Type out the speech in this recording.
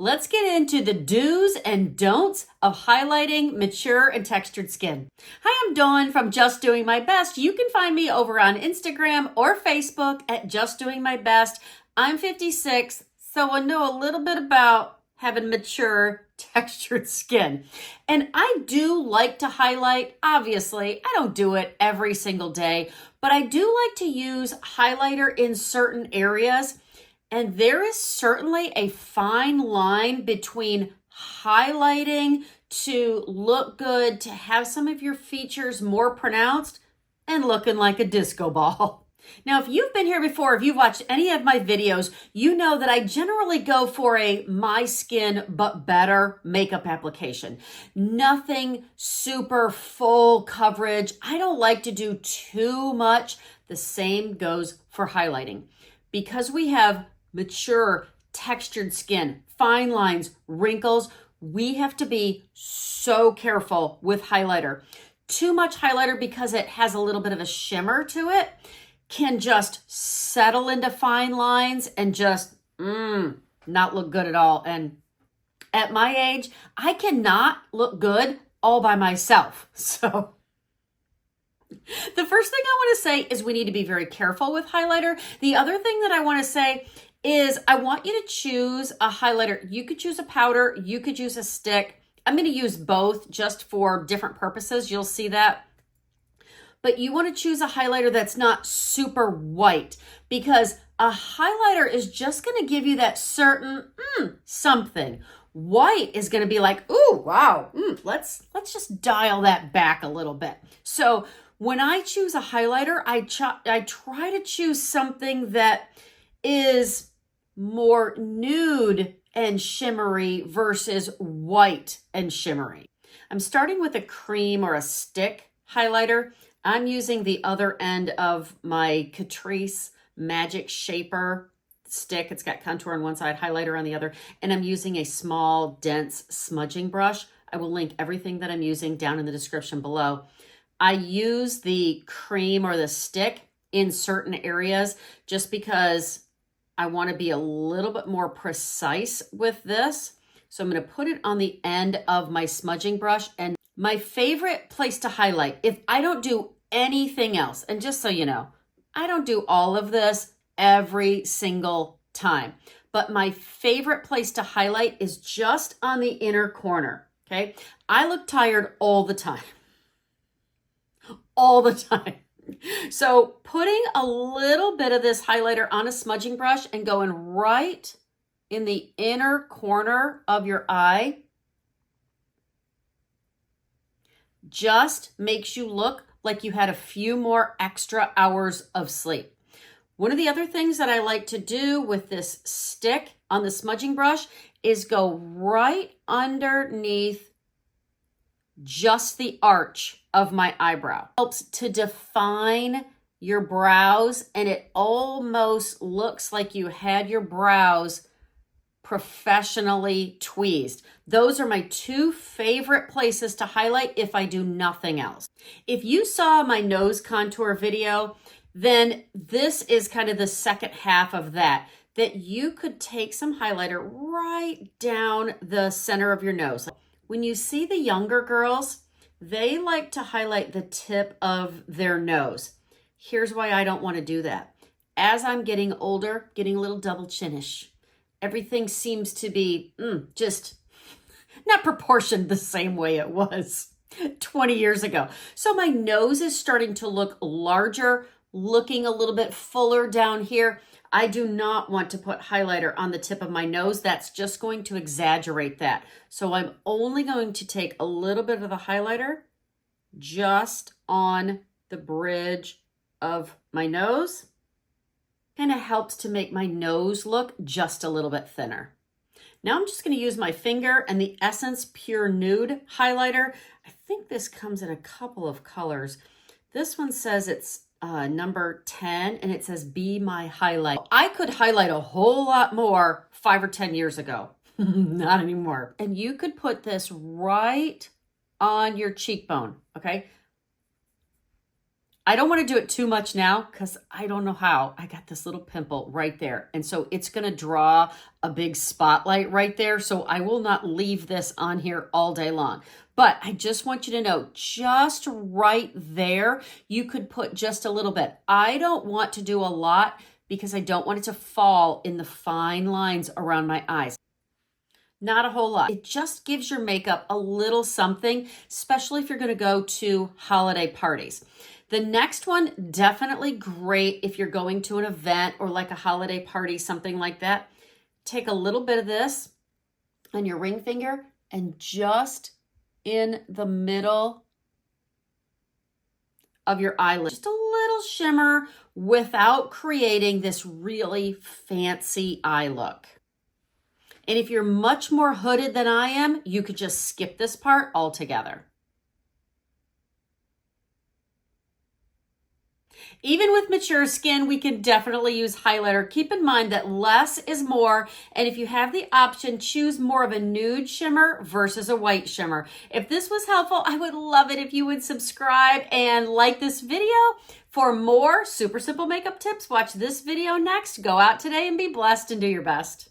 Let's get into the do's and don'ts of highlighting mature and textured skin. Hi, I'm Dawn from Just Doing My Best. You can find me over on Instagram or Facebook at Just Doing My Best. I'm 56, so I know a little bit about having mature textured skin. And I do like to highlight. Obviously, I don't do it every single day, but I do like to use highlighter in certain areas. And there is certainly a fine line between highlighting to look good, to have some of your features more pronounced, and looking like a disco ball. Now, if you've been here before, if you've watched any of my videos, you know that I generally go for a my skin but better makeup application. Nothing super full coverage. I don't like to do too much. The same goes for highlighting. Because we have mature, textured skin, fine lines, wrinkles, we have to be so careful with highlighter. Too much highlighter, because it has a little bit of a shimmer to it, can just settle into fine lines and just not look good at all. And at my age, I cannot look good all by myself. So the first thing I want to say is we need to be very careful with highlighter. The other thing that I want to say is I want you to choose a highlighter. You could choose a powder, you could use a stick. I'm going to use both just for different purposes. You'll see that. But you want to choose a highlighter that's not super white, because a highlighter is just going to give you that certain something. White is going to be like, ooh, wow, let's just dial that back a little bit. So when I choose a highlighter, I try to choose something that is more nude and shimmery versus white and shimmery. I'm starting with a cream or a stick highlighter. I'm using the other end of my Catrice Magic Shaper stick. It's got contour on one side, highlighter on the other, and I'm using a small, dense smudging brush. I will link everything that I'm using down in the description below. I use the cream or the stick in certain areas just because I want to be a little bit more precise with this. So I'm going to put it on the end of my smudging brush. And my favorite place to highlight, if I don't do anything else, and just so you know, I don't do all of this every single time, but my favorite place to highlight is just on the inner corner, okay? I look tired all the time. All the time. So putting a little bit of this highlighter on a smudging brush and going right in the inner corner of your eye just makes you look like you had a few more extra hours of sleep. One of the other things that I like to do with this stick on the smudging brush is go right underneath just the arch of my eyebrow. Helps to define your brows, and it almost looks like you had your brows professionally tweezed. Those are my two favorite places to highlight if I do nothing else. If you saw my nose contour video, then this is kind of the second half of that you could take some highlighter right down the center of your nose. When you see the younger girls, they like to highlight the tip of their nose. Here's why I don't want to do that. As I'm getting older, getting a little double chinish, everything seems to be just not proportioned the same way it was 20 years ago. So my nose is starting to look larger, looking a little bit fuller down here. I do not want to put highlighter on the tip of my nose. That's just going to exaggerate that. So I'm only going to take a little bit of the highlighter just on the bridge of my nose. Kind of helps to make my nose look just a little bit thinner. Now I'm just going to use my finger and the Essence Pure Nude highlighter. I think this comes in a couple of colors. This one says it's number 10, and it says Be My Highlight. I could highlight a whole lot more 5 or 10 years ago. Not anymore. And you could put this right on your cheekbone, okay? I don't want to do it too much now because I don't know how. I got this little pimple right there. And so it's going to draw a big spotlight right there. So I will not leave this on here all day long. But I just want you to know, just right there, you could put just a little bit. I don't want to do a lot because I don't want it to fall in the fine lines around my eyes. Not a whole lot. It just gives your makeup a little something, especially if you're going to go to holiday parties. The next one, definitely great if you're going to an event or like a holiday party, something like that. Take a little bit of this on your ring finger and just in the middle of your eyelid. Just a little shimmer without creating this really fancy eye look. And if you're much more hooded than I am, you could just skip this part altogether. Even with mature skin, we can definitely use highlighter. Keep in mind that less is more, and if you have the option, choose more of a nude shimmer versus a white shimmer. If this was helpful, I would love it if you would subscribe and like this video. For more super simple makeup tips, watch this video next. Go out today and be blessed and do your best.